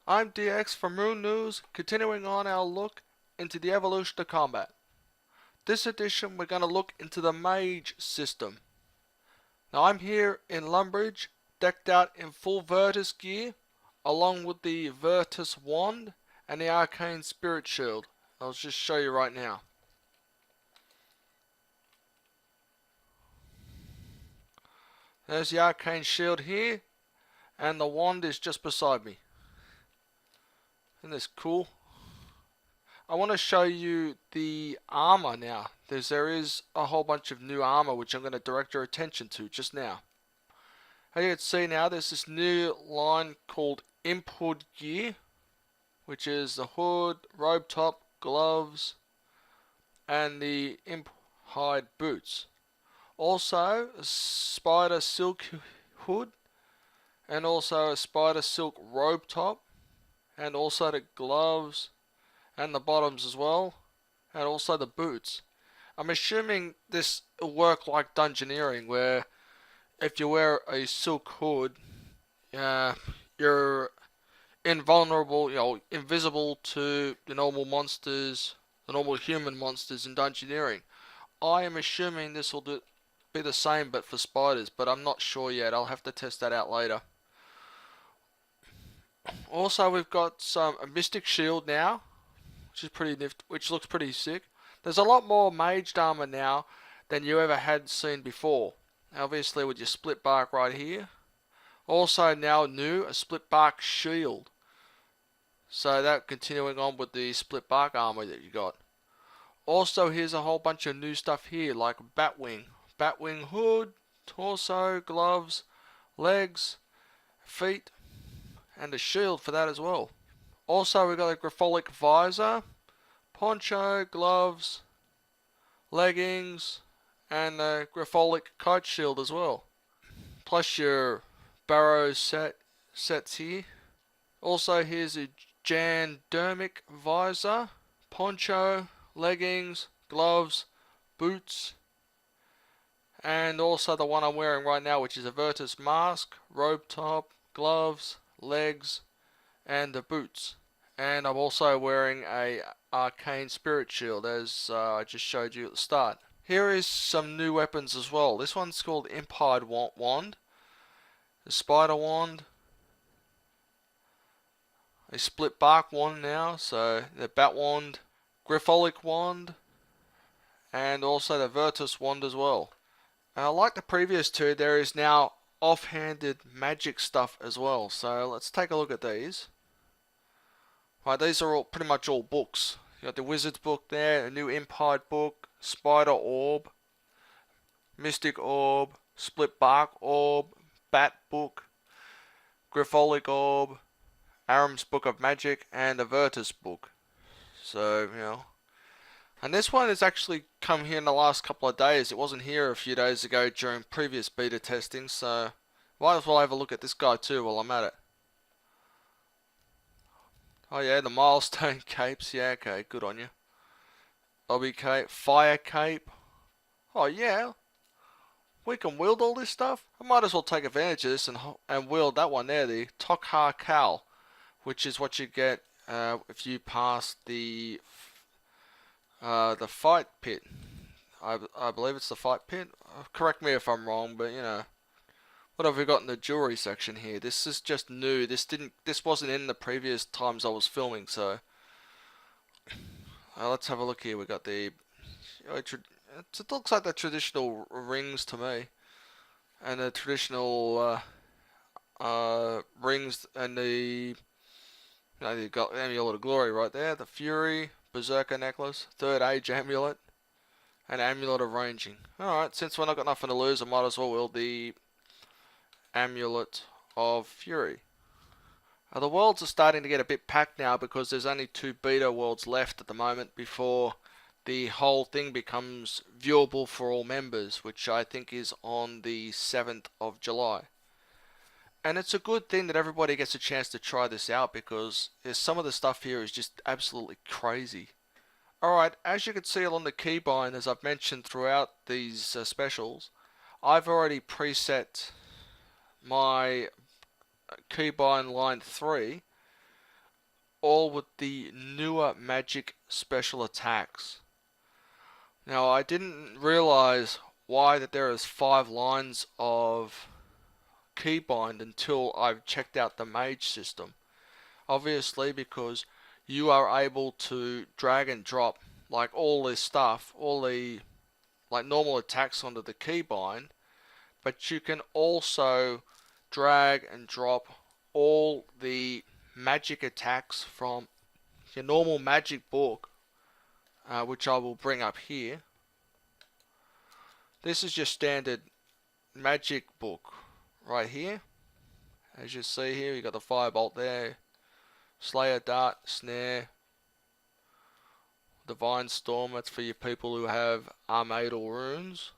I'm DX from RuneNews, continuing on our look into the evolution of combat. This edition we're going to look into the Mage system. Now I'm here in Lumbridge, decked out in full Virtus gear, along with the Virtus wand and the Arcane Spirit Shield. I'll just show you right now. There's the Arcane Shield here, and the wand is just beside me. Isn't this cool? I want to show you the armor now. There is a whole bunch of new armor which I'm going to direct your attention to just now. As you can see now, there's this new line called Imp Hood Gear, which is the hood, robe top, gloves, and the Imp Hide boots. Also, a spider silk hood, and also a spider silk robe top, and also the gloves, and the bottoms as well, and also the boots. I'm assuming this will work like dungeoneering, where if you wear a silk hood, you're invulnerable, invisible to the normal monsters, the normal human monsters in dungeoneering. I am assuming this will be the same but for spiders, but I'm not sure yet. I'll have to test that out later. Also, we've got a mystic shield now, which is pretty nifty, which looks pretty sick. There's a lot more mage armor now than you ever had seen before. Obviously with your split bark right here. Also now new, a split bark shield. So that continuing on with the split bark armor that you got. Also here's a whole bunch of new stuff here like batwing hood, torso, gloves, legs, feet, and a shield for that as well. Also we've got a grapholic visor, poncho, gloves, leggings, and a grapholic kite shield as well. Plus your barrow sets here. Also here's a jandermic visor, poncho, leggings, gloves, boots, and also the one I'm wearing right now, which is a Virtus mask, robe top, gloves, legs, and the boots. And I'm also wearing a Arcane Spirit Shield, as I just showed you at the start. Here is some new weapons as well. This one's called Empire Wand, the Spider Wand, a Split Bark Wand now, so the Bat Wand, Grapholic Wand, and also the Virtus Wand as well. Like the previous two, there is now offhanded magic stuff as well, so let's take a look at these. Right, these are all pretty much all books. You got the Wizard's book there, a new Empire book, Spider Orb, Mystic Orb, Split Bark Orb, Bat Book, Grapholic Orb, Aram's Book of Magic, and the Virtus book. So, and this one has actually come here in the last couple of days. It wasn't here a few days ago during previous beta testing, so might as well have a look at this guy too while I'm at it. Oh yeah, the milestone capes. Yeah, okay, good on you. Lobby cape, fire cape. Oh yeah, we can wield all this stuff. I might as well take advantage of this and wield that one there, the TokHaar-Kal, which is what you get if you pass the fight pit. I believe it's the fight pit. Correct me if I'm wrong, but what have we got in the jewelry section here? This is just new. This wasn't in the previous times I was filming, so let's have a look here. We got the it looks like the traditional rings to me, and the traditional rings, and you got the Amulet of Glory right there, the Fury, Berserker necklace, Third Age amulet, and Amulet of Ranging. Alright, since we're not got nothing to lose, I might as well wield the Amulet of Fury. The worlds are starting to get a bit packed now because there's only 2 beta worlds left at the moment before the whole thing becomes viewable for all members, which I think is on the 7th of July. And it's a good thing that everybody gets a chance to try this out because some of the stuff here is just absolutely crazy. Alright, as you can see along the KeyBind, as I've mentioned throughout these specials, I've already preset my KeyBind line 3 all with the newer magic special attacks. Now I didn't realize why that there is 5 lines of KeyBind until I've checked out the Mage system. Obviously because you are able to drag and drop like all this stuff, all the like normal attacks onto the KeyBind, but you can also drag and drop all the magic attacks from your normal magic book, which I will bring up here. This is your standard magic book right here. As you see here, you got the firebolt there, Slayer, Dart, Snare, Divine Storm. That's for your people who have Armadal runes.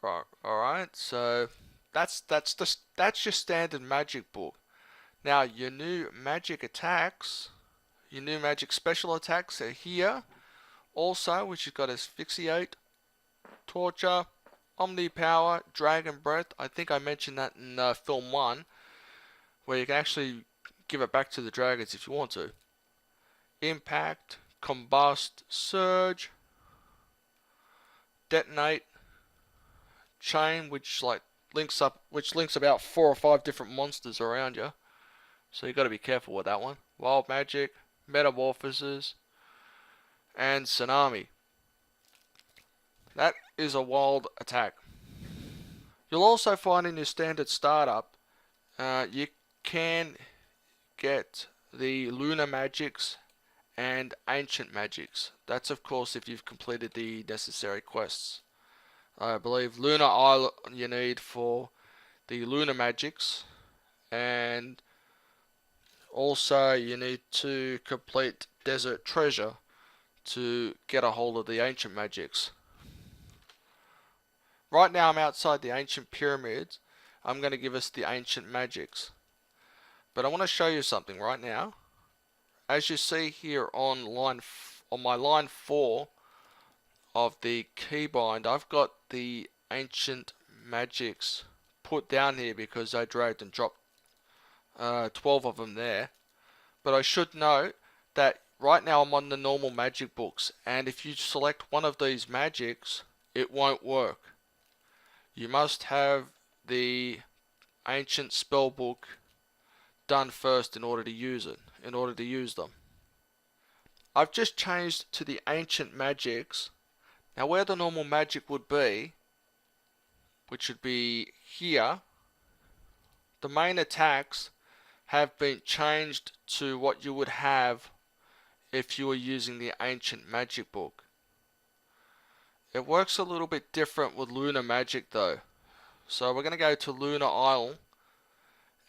Right, alright, so that's your standard magic book. Now your new magic attacks, your new magic special attacks are here also, which you've got Asphyxiate, Torture, Omni Power, Dragon Breath. I think I mentioned that in film 1, where you can actually give it back to the dragons if you want to. Impact, Combust, Surge, Detonate, Chain, which links about 4 or 5 different monsters around you, so you got to be careful with that one. Wild Magic, Metamorphosis, and Tsunami. That is a wild attack. You'll also find in your standard startup, you can get the Lunar Magicks and Ancient Magicks. That's of course if you've completed the necessary quests. I believe Lunar Isle you need for the Lunar Magicks, and also you need to complete Desert Treasure to get a hold of the Ancient Magicks. Right now I'm outside the Ancient Pyramids. I'm going to give us the Ancient Magicks. But I want to show you something right now. As you see here on my line 4 of the KeyBind, I've got the Ancient Magicks put down here because I dragged and dropped 12 of them there. But I should note that right now I'm on the normal magic books, and if you select one of these magics, it won't work. You must have the Ancient Spellbook done first in order to use them. I've just changed to the Ancient Magicks. Now where the normal magic would be, which would be here, the main attacks have been changed to what you would have if you were using the Ancient Magic book. It works a little bit different with Lunar Magic though. So we're going to go to Lunar Isle,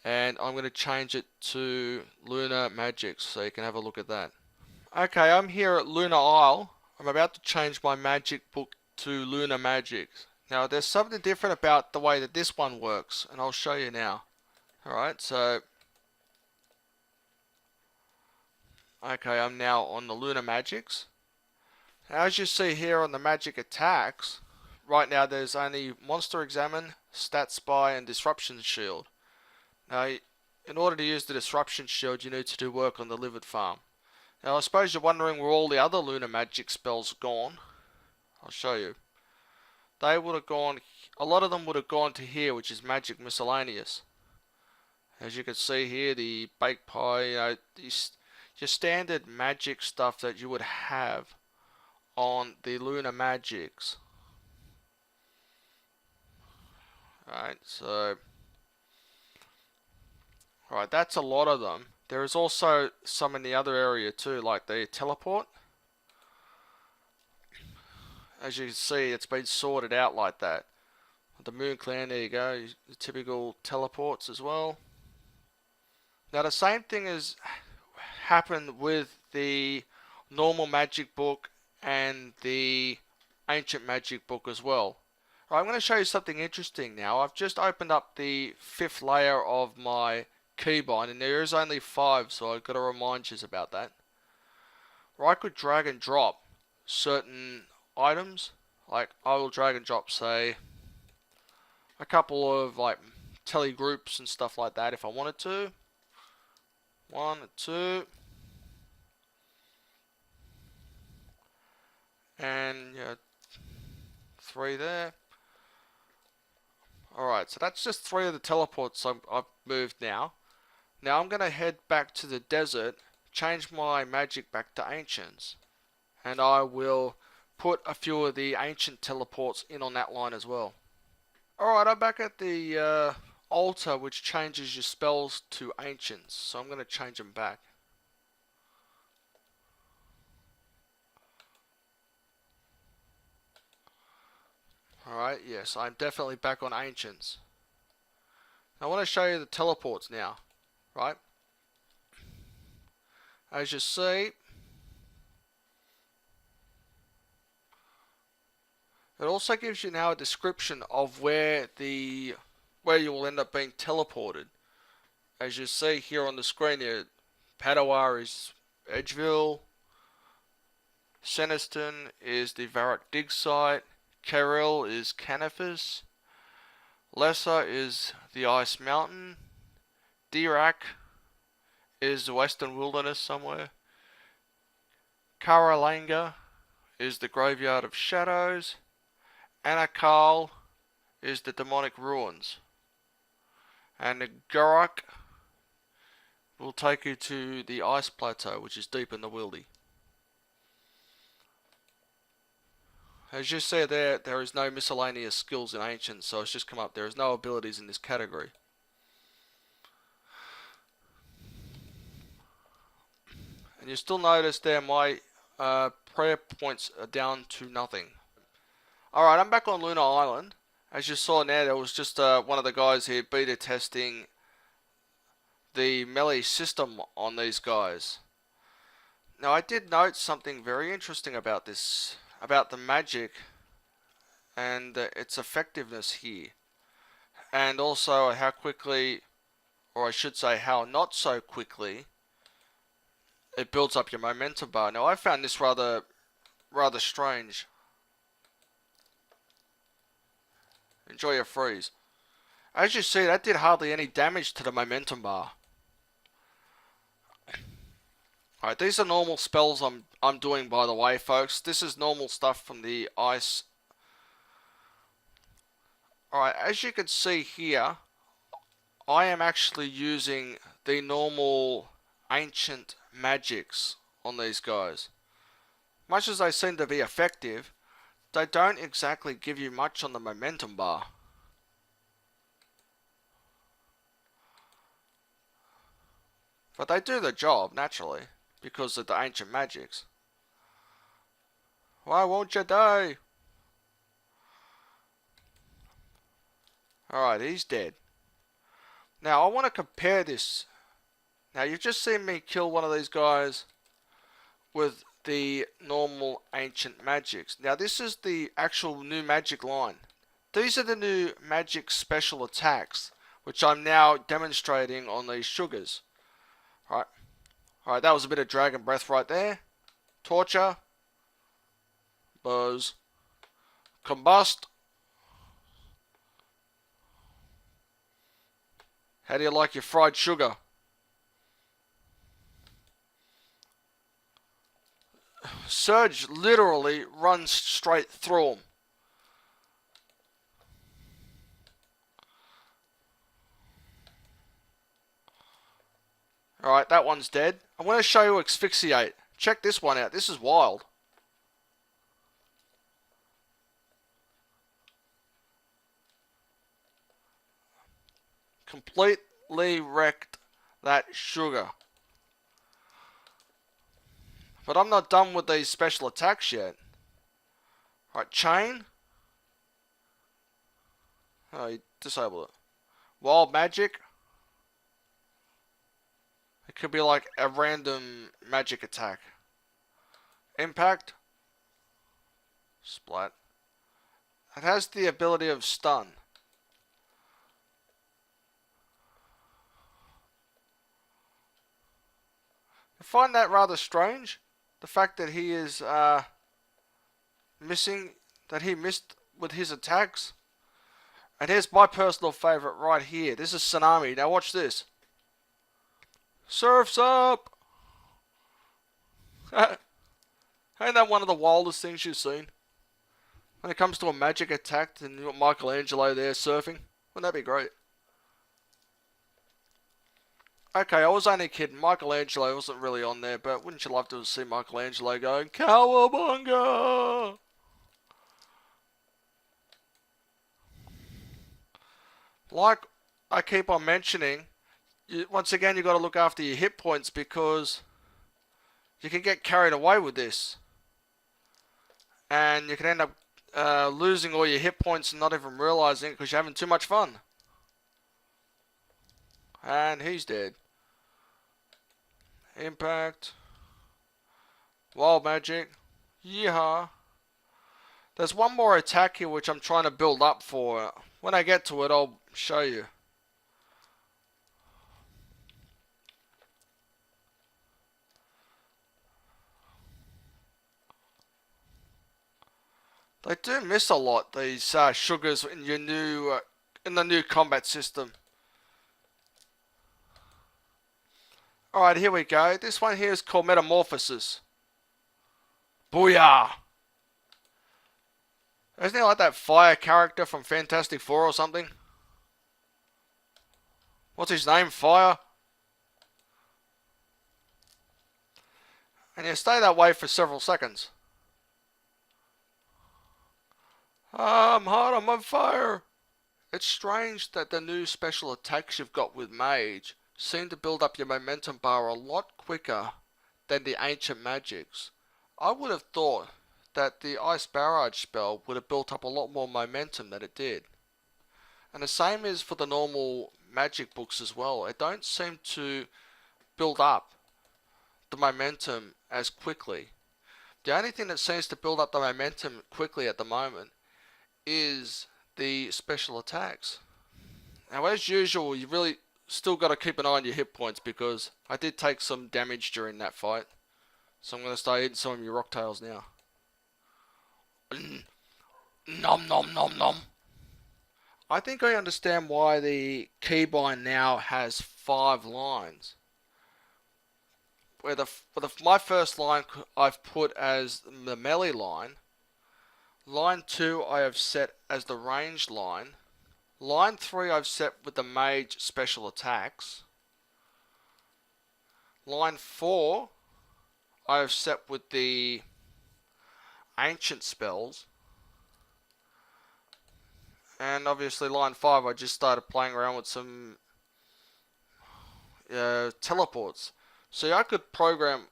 and I'm going to change it to Lunar Magicks so you can have a look at that. Okay, I'm here at Lunar Isle. I'm about to change my magic book to Lunar Magicks. Now there's something different about the way that this one works, and I'll show you now. Alright, so okay, I'm now on the Lunar Magicks. As you see here on the magic attacks, right now there's only Monster Examine, Stat Spy, and Disruption Shield. Now, in order to use the Disruption Shield, you need to do work on the Livid Farm. Now, I suppose you're wondering where all the other Lunar Magic spells gone. I'll show you. They would have gone, a lot of them would have gone to here, which is Magic Miscellaneous. As you can see here, the Baked Pie, your standard magic stuff that you would have on the Lunar Magicks. Alright, so alright, that's a lot of them. There is also some in the other area too, like the Teleport. As you can see, it's been sorted out like that. The Moon Clan, there you go, the typical teleports as well. Now the same thing has happened with the normal magic book and the Ancient Magic book as well. Right, I'm going to show you something interesting now. I've just opened up the 5th layer of my KeyBind, and there is only 5, so I've got to remind you about that. Where I could drag and drop certain items, like I will drag and drop, say, a couple of like tele groups and stuff like that if I wanted to. 1, 2. And yeah, 3 there. Alright, so that's just 3 of the teleports I've moved now. Now I'm going to head back to the desert, change my magic back to Ancients. And I will put a few of the Ancient teleports in on that line as well. Alright, I'm back at the altar, which changes your spells to Ancients. So I'm going to change them back. Alright, yes, I'm definitely back on Ancients. I want to show you the teleports now, right? As you see, it also gives you now a description of where you will end up being teleported. As you see here on the screen here, Padua is Edgeville, Seniston is the Varrock dig site, Keril is Canifus, Lesser is the Ice Mountain, Dirac is the Western Wilderness somewhere, Karalanga is the Graveyard of Shadows, Anakal is the Demonic Ruins, and the Gorak will take you to the Ice Plateau, which is deep in the Wildy. As you see there is no miscellaneous skills in Ancient, so it's just come up. There is no abilities in this category. And you still notice there my prayer points are down to nothing. Alright, I'm back on Lunar Island. As you saw now, there was just one of the guys here beta testing the melee system on these guys. Now I did note something very interesting about this, about the magic and its effectiveness here. And also how quickly, or I should say how not so quickly, it builds up your momentum bar. Now I found this rather strange. Enjoy your freeze. As you see, that did hardly any damage to the momentum bar. Alright, these are normal spells I'm doing, by the way, folks. This is normal stuff from the ice. Alright, as you can see here, I am actually using the normal Ancient Magicks on these guys. Much as they seem to be effective, they don't exactly give you much on the momentum bar. But they do the job, naturally, because of the Ancient Magicks. Why won't you die? Alright, he's dead. Now, I want to compare this. Now, you've just seen me kill one of these guys with the normal Ancient Magicks. Now, this is the actual new magic line. These are the new magic special attacks, which I'm now demonstrating on these sugars. Alright, that was a bit of dragon breath right there. Torture. Buzz. Combust. How do you like your fried sugar? Surge literally runs straight through him. Alright, that one's dead. I'm going to show you Asphyxiate. Check this one out. This is wild. Completely wrecked that sugar. But I'm not done with these special attacks yet. Alright, Chain. Oh, he disabled it. Wild Magic. It could be like a random magic attack. Impact. Splat. It has the ability of stun. I find that rather strange. The fact that he is missing, that he missed with his attacks. And here's my personal favorite right here. This is Tsunami. Now watch this. Surf's up! Ain't that one of the wildest things you've seen? When it comes to a magic attack and you got Michelangelo there surfing. Wouldn't that be great? Okay, I was only kidding. Michelangelo wasn't really on there, but wouldn't you love to see Michelangelo going, Cowabunga! Like I keep on mentioning, once again you got to look after your hit points because you can get carried away with this. And you can end up losing all your hit points and not even realizing it because you're having too much fun. And he's dead. Impact. Wild magic. Yeehaw. There's one more attack here which I'm trying to build up for. When I get to it, I'll show you. They do miss a lot, these sugars in your new in the new combat system. Alright, here we go. This one here is called Metamorphosis. Booyah! Isn't he like that fire character from Fantastic Four or something? What's his name? Fire? And you stay that way for several seconds. I'm hot, I'm on fire! It's strange that the new special attacks you've got with Mage seem to build up your momentum bar a lot quicker than the Ancient Magicks. I would have thought that the Ice Barrage spell would have built up a lot more momentum than it did. And the same is for the normal magic books as well. It don't seem to build up the momentum as quickly. The only thing that seems to build up the momentum quickly at the moment is the special attacks. Now as usual, you really still got to keep an eye on your hit points because I did take some damage during that fight. So I'm going to start eating some of your rocktails now. Nom nom nom nom. I think I understand why the KeyBind now has 5 lines. Where my first line I've put as the melee line. Line 2 I have set as the ranged line. Line 3 I've set with the Mage special attacks. Line 4 I have set with the ancient spells. And obviously line 5 I just started playing around with some teleports. See, I could program.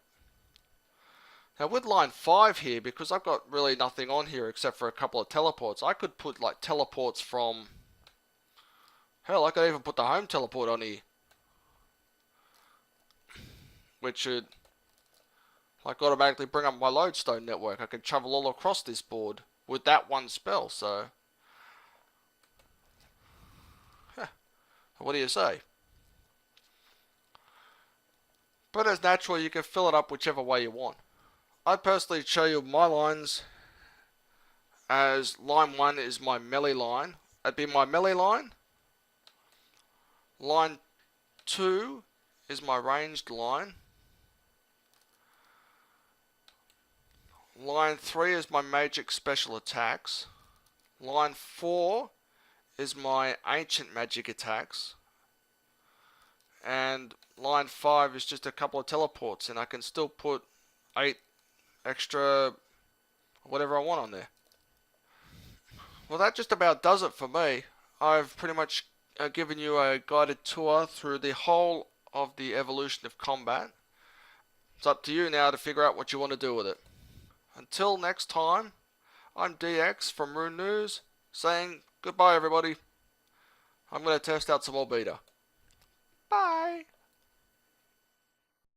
Now with line 5 here, because I've got really nothing on here except for a couple of teleports, I could put like teleports from... Hell, I could even put the home teleport on here. Which should like automatically bring up my lodestone network. I could travel all across this board with that one spell, so... What do you say? But as natural, you can fill it up whichever way you want. I personally show you my lines as line 1 is my melee line. That'd be my melee line. Line 2 is my ranged line. Line 3 is my magic special attacks. Line 4 is my ancient magic attacks. And line 5 is just a couple of teleports, and I can still put 8 extra whatever I want on there. Well, that just about does it for me. I've pretty much given you a guided tour through the whole of the evolution of combat. It's up to you now to figure out what you want to do with it. Until next time, I'm DX from RuneNews saying goodbye everybody. I'm going to test out some more beta. Bye!